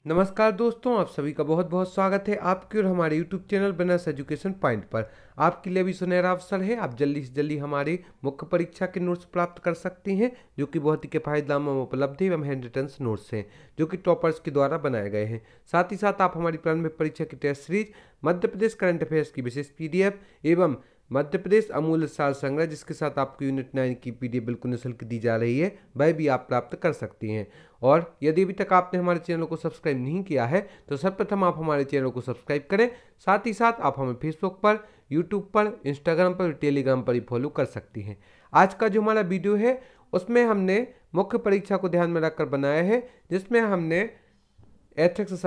नमस्कार दोस्तों, आप सभी का बहुत बहुत स्वागत है आपके और हमारे YouTube channel business education point पर। आपके लिए भी सुनहरा अवसर है। आप जल्दी से जल्दी हमारे मुख्य परीक्षा के नोट्स प्राप्त कर सकते हैं, जो कि बहुत ही किफायती दामों में उपलब्ध है एवं हैंड रिटन नोट्स हैं, जो कि टॉपर्स के द्वारा बनाए गए हैं। साथ ही साथ आप हमारी प्रारंभिक परीक्षा की test series, Madhya Pradesh current affairs की विशेष PDF एवं मध्य प्रदेश अमूल्य साल संग्रह, जिसके साथ आपको यूनिट 9 की PDF बिल्कुल निःशुल्क दी जा रही है, वह भी आप प्राप्त कर सकती हैं। और यदि अभी तक आपने हमारे चैनल को सब्सक्राइब नहीं किया है तो सर्वप्रथम आप हमारे चैनल को सब्सक्राइब करें। साथ ही साथ आप हमें फेसबुक पर, यूट्यूब पर, इंस्टाग्राम पर, टेलीग्राम पर भी फॉलो कर सकती हैं। आज का जो हमारा वीडियो है उसमें हमने मुख्य परीक्षा को ध्यान में रखकर बनाया है, जिसमें हमने एथिक्स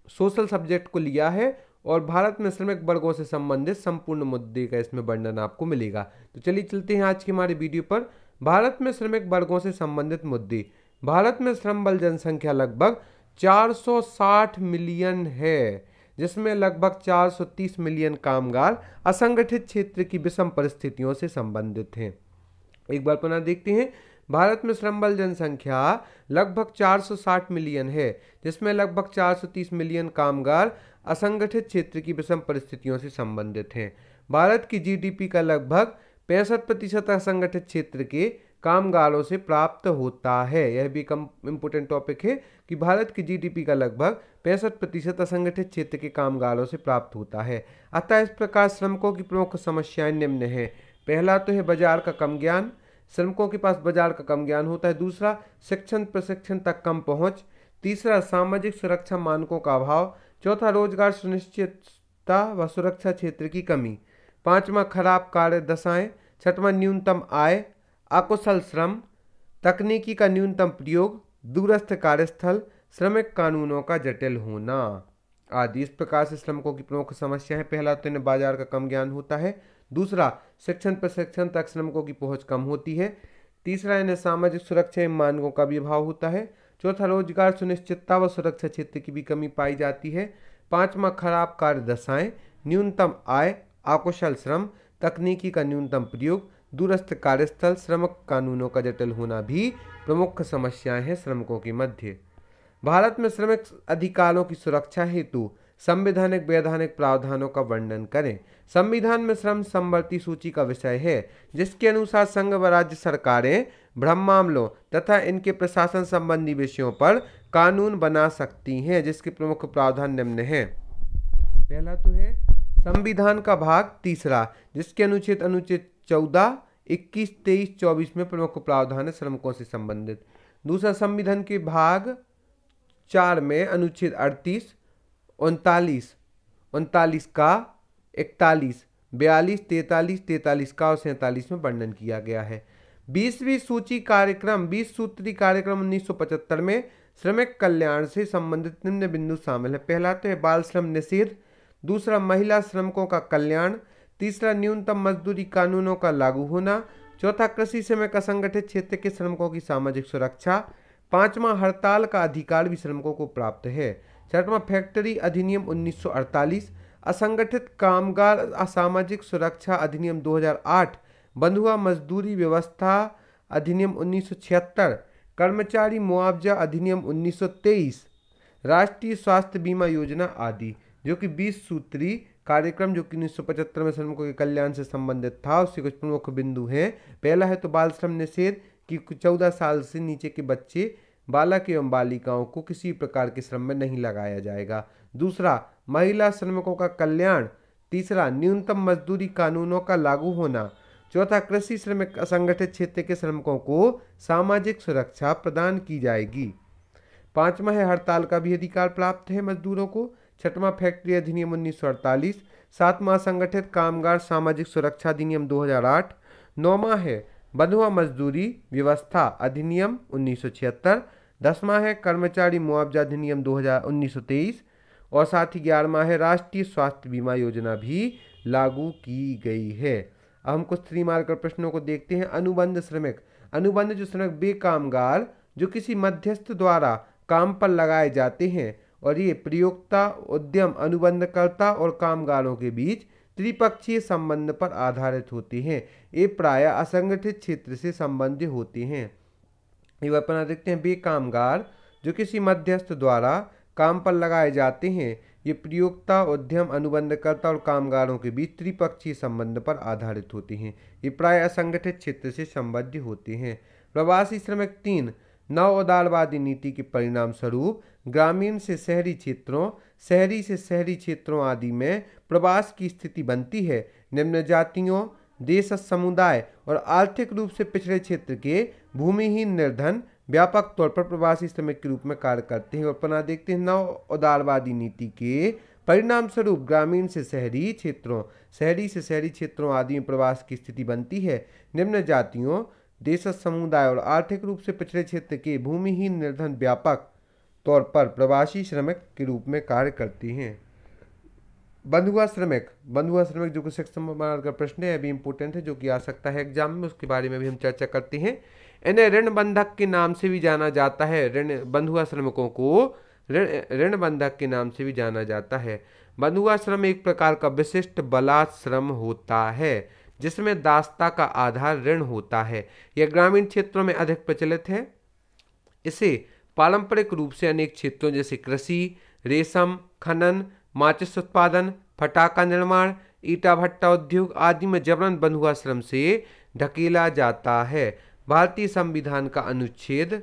सोशल सब्जेक्ट को लिया है और भारत में श्रमिक वर्गों से संबंधित संपूर्ण मुद्दे का इसमें वर्णन आपको मिलेगा। तो चलिए चलते हैं आज के हमारे वीडियो पर। भारत में श्रमिक वर्गों से संबंधित मुद्दे। भारत में श्रम बल जनसंख्या लगभग 460 मिलियन है, जिसमें लगभग 430 मिलियन कामगार असंगठित क्षेत्र की विषम परिस्थितियों से संबंधित हैं। एक बार पुनः देखते हैं। भारत में श्रम बल जनसंख्या लगभग 460 मिलियन है, जिसमें लगभग 430 मिलियन कामगार असंगठित क्षेत्र की विषम परिस्थितियों से संबंधित हैं। भारत की GDP का लगभग 65% असंगठित क्षेत्र के कामगारों से प्राप्त होता है। यह भी एक इम्पोर्टेंट टॉपिक है कि भारत की GDP का लगभग 65% असंगठित क्षेत्र के कामगारों से प्राप्त होता है। अतः इस प्रकार श्रमिकों की प्रमुख समस्याएं निम्न हैं। पहला तो है बाजार का कम ज्ञान। श्रमिकों के पास बाजार का कम ज्ञान होता है। दूसरा, शिक्षण प्रशिक्षण तक कम पहुंच। तीसरा, सामाजिक सुरक्षा मानकों का अभाव। चौथा, रोजगार सुनिश्चितता व सुरक्षा क्षेत्र की कमी। पांचवा, खराब कार्य दशाएं। छठवां, न्यूनतम आय, अकुशल श्रम, तकनीकी का न्यूनतम प्रयोग, दूरस्थ कार्यस्थल, श्रमिक कानूनों का जटिल होना आदि। इस प्रकार से श्रमिकों की प्रमुख समस्या है। पहला तो इन्हें बाजार का कम ज्ञान होता है। दूसरा, शिक्षण प्रशिक्षण तक श्रमिकों की पहुंच कम होती है। तीसरा, इन्हें सामाजिक सुरक्षा एवं मानकों का भी अभाव होता है। चौथा, रोजगार सुनिश्चितता व सुरक्षा क्षेत्र की भी कमी पाई जाती है। पांचवा, खराब कार्य दशाएं, न्यूनतम आय, अकुशल श्रम, तकनीकी का न्यूनतम प्रयोग, दूरस्थ कार्यस्थल, श्रमिक कानूनों का जटिल होना भी प्रमुख समस्याएं हैं श्रमिकों के मध्य। भारत में श्रमिक अधिकारों की सुरक्षा हेतु संवैधानिक वैधानिक प्रावधानों का वर्णन करें। संविधान में श्रम समवर्ती सूची का विषय है, जिसके अनुसार संघ व राज्य सरकारें भ्रम मामलों तथा इनके प्रशासन संबंधी विषयों पर कानून बना सकती हैं, जिसके प्रमुख प्रावधान निम्न हैं। पहला तो है संविधान का भाग 3, जिसके अनुच्छेद 14, 21, 23, 24 में प्रमुख प्रावधान है श्रमिकों से संबंधित। दूसरा, संविधान के भाग 4 में अनुच्छेद 38, 39 का, 41, 42, 43 का और 47 में वर्णन किया गया है। 20वीं सूची कार्यक्रम 20 सूत्री कार्यक्रम 1975 में श्रमिक कल्याण से संबंधित निम्न बिंदु शामिल है। पहला तो है बाल श्रम निषेध। दूसरा, महिला श्रमिकों का कल्याण। तीसरा, न्यूनतम मजदूरी कानूनों का लागू होना। चौथा, कृषि श्रमिक असंगठित क्षेत्र के श्रमिकों की सामाजिक सुरक्षा। पांचवा, हड़ताल का अधिकार भी श्रमिकों को प्राप्त है। छठवां, फैक्ट्री अधिनियम 1948, असंगठित कामगार असामाजिक सुरक्षा अधिनियम 2008, बंधुआ मजदूरी व्यवस्था अधिनियम 1976, कर्मचारी मुआवजा अधिनियम 1923, राष्ट्रीय स्वास्थ्य बीमा योजना आदि। जो कि 20 सूत्री कार्यक्रम जो कि 1975 में श्रमिकों के कल्याण से संबंधित था, उससे कुछ प्रमुख बिंदु हैं। पहला है तो बाल श्रम निषेध कि 14 साल से नीचे के बच्चे, बालक एवं बालिकाओं को किसी प्रकार के श्रम में नहीं लगाया जाएगा। दूसरा, महिला श्रमिकों का कल्याण। तीसरा, न्यूनतम मजदूरी कानूनों का लागू होना। चौथा, कृषि श्रमिक असंगठित क्षेत्र के श्रमिकों को सामाजिक सुरक्षा प्रदान की जाएगी। पांचवा है हड़ताल का भी अधिकार प्राप्त है मजदूरों को। छठवां, फैक्ट्री अधिनियम 1948। सातवां, संगठित कामगार सामाजिक सुरक्षा अधिनियम 2008। नौवां है बंधुआ मजदूरी व्यवस्था अधिनियम 1976। 10वां है कर्मचारी मुआवजा अधिनियम 1923 और साथ ही 11वां है राष्ट्रीय स्वास्थ्य बीमा योजना भी लागू की गई है। अब हम कुछ 3 मार्कर प्रश्नों को देखते हैं। अनुबंध श्रमिक। अनुबंध जो श्रमिक वे कामगार जो किसी मध्यस्थ द्वारा काम पर लगाए जाते हैं और ये प्रयोक्ता, उद्यम, अनुबंधकर्ता और कामगारों के बीच त्रिपक्षीय संबंध पर आधारित होते हैं। ये प्रायः असंगठित क्षेत्र से संबंधित होते हैं। ये अपना देखते हैं वे कामगार जो किसी मध्यस्थ द्वारा काम पर लगाए जाते हैं। ये प्रयोक्ता, उद्यम, अनुबंधकर्ता और कामगारों के बीच त्रिपक्षीय संबंध पर आधारित होते हैं। ये प्राय असंगठित क्षेत्र से संबद्ध होते हैं। प्रवासी श्रमिक 3 नव उदारवादी नीति के परिणाम स्वरूप ग्रामीण से शहरी क्षेत्रों, शहरी से शहरी क्षेत्रों आदि में प्रवास की स्थिति बनती है। निम्न जातियों, देश, समुदाय और आर्थिक रूप से पिछड़े क्षेत्र के भूमिहीन निर्धन व्यापक तौर पर प्रवासी श्रमिक के रूप में कार्य करते हैं। और पुनः देखते हैं, नव उदारवादी नीति के परिणाम स्वरूप ग्रामीण से शहरी क्षेत्रों, शहरी से शहरी क्षेत्रों आदि में प्रवास की स्थिति बनती है। निम्न जातियों, देश, समुदाय और आर्थिक रूप से पिछड़े क्षेत्र के भूमिहीन निर्धन व्यापक तौर पर प्रवासी श्रमिक के रूप में कार्य करते हैं। बंधुआ श्रमिक, बंधुआ श्रमिक जो कि सेक्शन का प्रश्न है, अभी इंपॉर्टेंट है, जो कि आ सकता है एग्जाम में, उसके बारे में भी हम चर्चा करते हैं। इन्हें ऋण बंधक के नाम से भी जाना जाता है। ऋण बंधुआ श्रमिकों को ऋण बंधक के नाम से भी जाना जाता है। बंधुआ श्रम एक प्रकार का विशिष्ट बलाश्रम होता है जिसमें दासता का आधार ऋण होता है। यह ग्रामीण क्षेत्रों में अधिक प्रचलित है। इसे पारंपरिक रूप से अनेक क्षेत्रों जैसे कृषि, रेशम, खनन, माचिस उत्पादन, फटाका निर्माण, ईटा भट्टा उद्योग आदि में जबरन बंधुआ श्रम से ढकेला जाता है। भारतीय संविधान का अनुच्छेद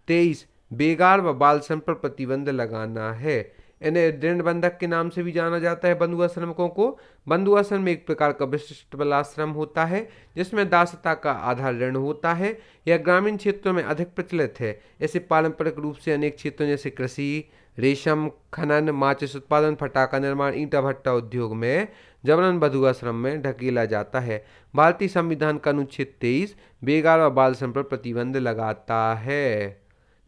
23 बेगार व बाल श्रम पर प्रतिबंध लगाना है। इन्हें ऋण बंधक के नाम से भी जाना जाता है। बंधुआ श्रमिकों को बंधुआ श्रम एक प्रकार का विशिष्ट बलाश्रम होता है जिसमें दासता का आधार ऋण होता है। यह ग्रामीण क्षेत्रों में अधिक प्रचलित है। इसे पारंपरिक रूप से अनेक क्षेत्रों जैसे कृषि, रेशम, खनन, माचिस उत्पादन, फटाका निर्माण, ईंटा भट्टा उद्योग में जबरन बंधुआ श्रम में ढकेला जाता है। भारतीय संविधान का अनुच्छेद 23 बेगार व बाल श्रम पर प्रतिबंध लगाता है।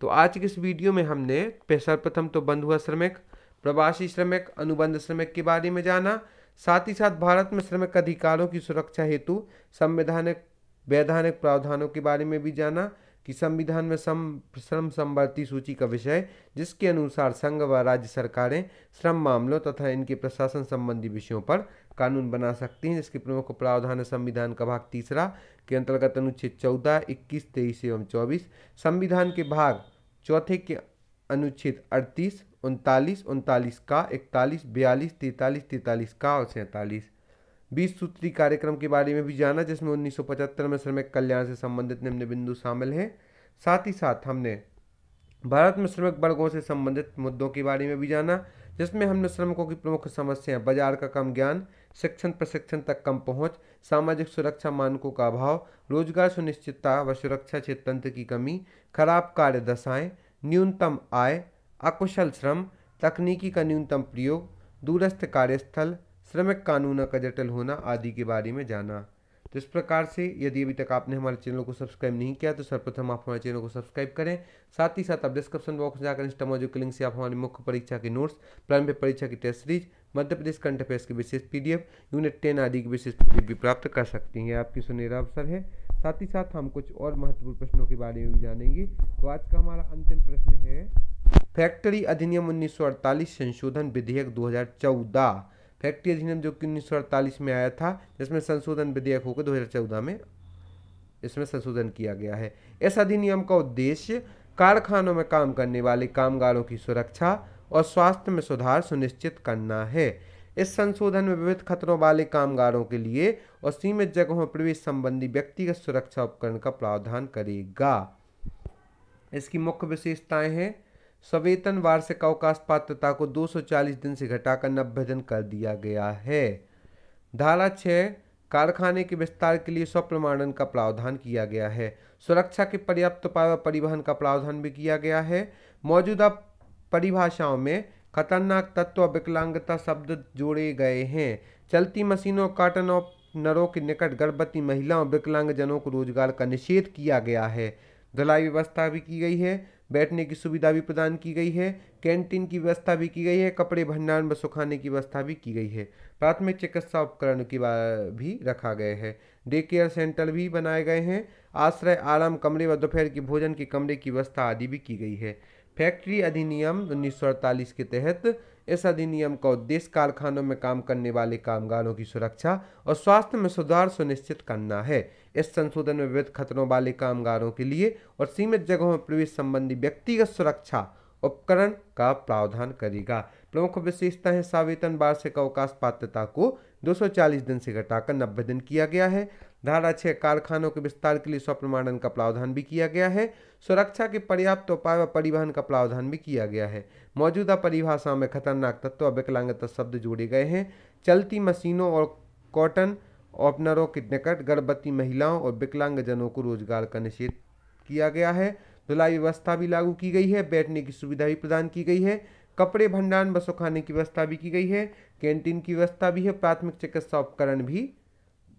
तो आज की इस वीडियो में हमने सर्वप्रथम तो बंधुआ श्रमिक, प्रवासी श्रमिक, अनुबंध श्रमिक के बारे में जाना, साथ ही साथ भारत में श्रमिक अधिकारों की सुरक्षा हेतु संवैधानिक वैधानिक प्रावधानों के बारे में भी जाना कि संविधान में श्रम समवर्ती सूची का विषय जिसके अनुसार संघ व राज्य सरकारें श्रम मामलों तथा इनके प्रशासन संबंधी विषयों पर कानून बना सकती हैं, जिसके प्रमुख प्रावधान है संविधान का भाग 3 के अंतर्गत अनुच्छेद 14, 21, 23 एवं 24, संविधान के भाग 4 के अनुच्छेद 38, 39, 39 का, 41, 42, 43, 43 का और 47। 20 सूत्री कार्यक्रम के बारे में भी जाना जिसमें 1975 में श्रमिक कल्याण से संबंधित निम्न बिंदु शामिल हैं। साथ ही साथ हमने भारत में श्रमिक वर्गों से संबंधित मुद्दों के बारे में भी जाना जिसमें हमने श्रमिकों की प्रमुख समस्याएं बाजार का कम ज्ञान, शिक्षण प्रशिक्षण तक कम पहुंच, सामाजिक सुरक्षा मानकों का अभाव, रोजगार सुनिश्चितता व सुरक्षा क्षेत्र तंत्र की कमी, खराब कार्य दशाएं, न्यूनतम आय, अकुशल श्रम, तकनीकी का न्यूनतम प्रयोग, दूरस्थ कार्यस्थल, श्रमिक कानूनों का जटिल होना आदि के बारे में जाना। तो इस प्रकार से यदि अभी तक आपने हमारे चैनल को सब्सक्राइब नहीं किया तो सर्वप्रथम आप हमारे चैनल को सब्सक्राइब करें। साथ ही साथ आप डिस्क्रिप्शन बॉक्स में जाकर इंस्टामोजो के लिंक से आप हमारी मुख्य परीक्षा के नोट्स, प्रारंभिक परीक्षा की test series, Madhya Pradesh current affairs की विशेष PDF, यूनिट 10 आदि की विशेष PDF भी प्राप्त कर सकती हैं। आपकी सुनहरा अवसर है। साथ ही साथ हम कुछ और महत्वपूर्ण प्रश्नों के बारे में भी जानेंगे। तो आज का हमारा अंतिम प्रश्न है फैक्ट्री अधिनियम 1948 संशोधन विधेयक 2014। फैक्ट्री अधिनियम जो कि 1948 में आया था जिसमें संशोधन विधेयक होकर 2014 में इसमें संशोधन किया गया है। इस अधिनियम का उद्देश्य कारखानों में काम करने वाले कामगारों की सुरक्षा और स्वास्थ्य में सुधार सुनिश्चित करना है। इस संशोधन में विविध खतरों वाले कामगारों के लिए और सीमित जगहों में प्रवेश संबंधी व्यक्तिगत सुरक्षा उपकरण का प्रावधान करेगा। इसकी मुख्य विशेषताएं हैं सवेतन वार्षिक अवकाश पात्रता को 240 दिन से घटाकर 90 दिन कर दिया गया है। धारा 6 कारखाने के विस्तार के लिए स्वप्रमाणन का प्रावधान किया गया है। सुरक्षा के पर्याप्त उपाय व परिवहन का प्रावधान भी किया गया है। मौजूदा परिभाषाओं में खतरनाक तत्व और विकलांगता शब्द जोड़े गए हैं। चलती मशीनों, कार्टन और नरों के निकट गर्भवती महिलाओं और विकलांगजनों को रोजगार का निषेध किया गया है। धुलाई व्यवस्था भी की गई है। बैठने की सुविधा भी प्रदान की गई है। कैंटीन की व्यवस्था भी की गई है। कपड़े भंडारण व सुखाने की व्यवस्था भी की गई है। प्राथमिक चिकित्सा उपकरण की भी रखा गए है। डे केयर सेंटर भी बनाए गए हैं। आश्रय, आराम कमरे व दोपहर के भोजन के कमरे की व्यवस्था आदि भी की गई है। फैक्ट्री अधिनियम 1948 के तहत इस अधिनियम का उद्देश्य कारखानों में काम करने वाले कामगारों की सुरक्षा और स्वास्थ्य में सुधार सुनिश्चित करना है। इस संशोधन में विविध खतरों वाले कामगारों के लिए और सीमित जगहों में प्रवेश संबंधी व्यक्तिगत सुरक्षा उपकरण का प्रावधान करेगा। प्रमुख विशेषता है सवेतन वार्षिक अवकाश पात्रता को 240 दिन से घटाकर 90 दिन किया गया है। धारा 6 कारखानों के विस्तार के लिए स्वप्रमाणन का प्रावधान भी किया गया है। सुरक्षा के पर्याप्त उपाय व परिवहन का प्रावधान भी किया गया है। मौजूदा परिभाषा में खतरनाक तत्व और विकलांगता शब्द जोड़े गए हैं। चलती मशीनों और कॉटन ओपनरों के निकट गर्भवती महिलाओं और विकलांगजनों को रोजगार का निषेध किया गया है। धुलाई व्यवस्था भी लागू की गई है। बैठने की सुविधा भी प्रदान की गई है। कपड़े भंडारण व सुखाने की व्यवस्था भी की गई है। कैंटीन की व्यवस्था भी है। प्राथमिक चिकित्सा उपकरण भी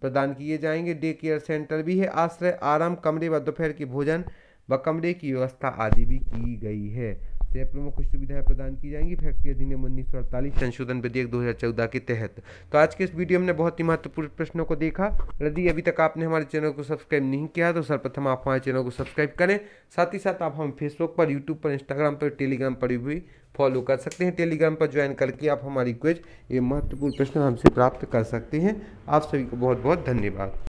प्रदान किए जाएंगे। डे केयर सेंटर भी है। आश्रय, आराम कमरे व दोपहर के भोजन व कमरे की व्यवस्था आदि भी की गई है। से प्रमुख सुविधाएं प्रदान की जाएंगी फैक्ट्री अधिनियम 1948 संशोधन विधेयक 2014 के तहत। तो आज के इस वीडियो में हमने बहुत ही महत्वपूर्ण प्रश्नों को देखा। यदि अभी तक आपने हमारे चैनल को सब्सक्राइब नहीं किया तो सर्वप्रथम आप हमारे चैनल को सब्सक्राइब करें। साथ ही साथ आप हम फेसबुक पर, यूट्यूब पर, इंस्टाग्राम पर, टेलीग्राम पर भी फॉलो कर सकते हैं। टेलीग्राम पर ज्वाइन करके आप हमारी क्विज ये महत्वपूर्ण प्रश्न हमसे प्राप्त कर सकते हैं। आप सभी को बहुत बहुत धन्यवाद।